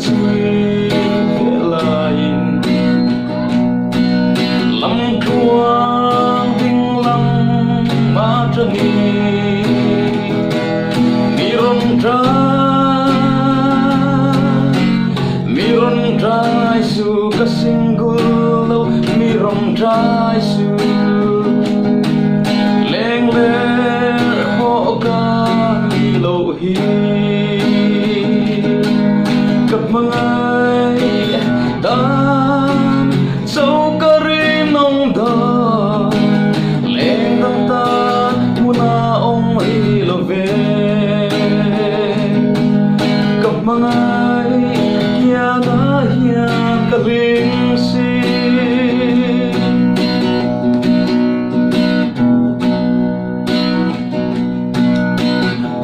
chui lain lâm quang vinh lâm ma trăng miron trai su kasinggul lo miron trai su leng le ho ka lo hi cặp mangai ta sâu ka ri nong da leng dang ta muna ong hi lo ve cặp mangai ya na ya ka ring si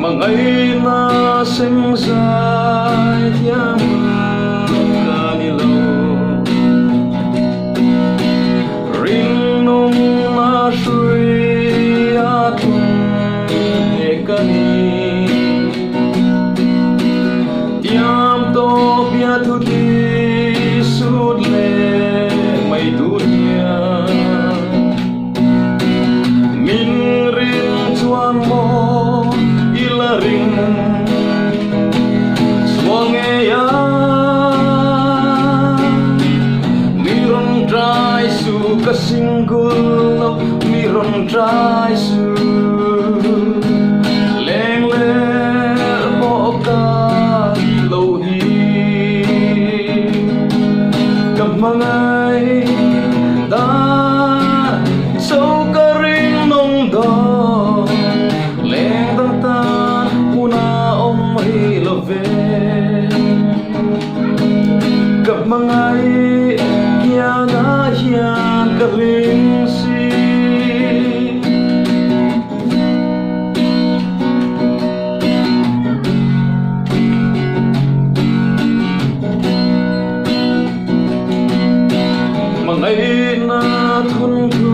mangai na sing sai ya ma ni lo ring nong na shui ya tum he ka ni tiam to bia thu ti sut le mai tu nia min rin chuan mo ila ring swange ya miron trai su kasinggul lo miron trai su leng le mo ka lo hi cặp mangai ta sâu ka ring nong do leng tang ta una om hi lo ve cặp mangai ya na ya ka ring si mangai na thun thu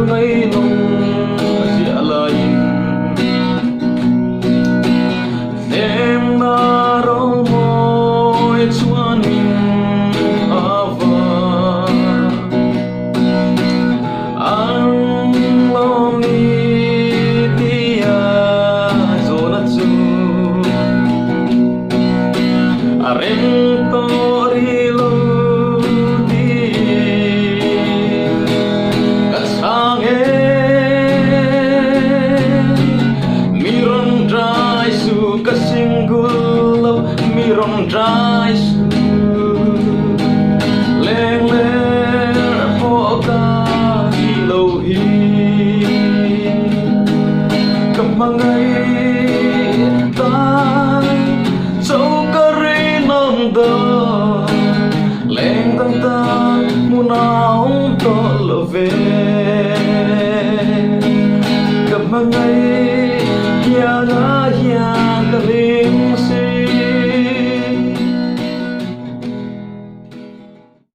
nai nong sia lain em na ro moi chuan min ava ang lo ni tia zona chu arem to ri lo miron trai su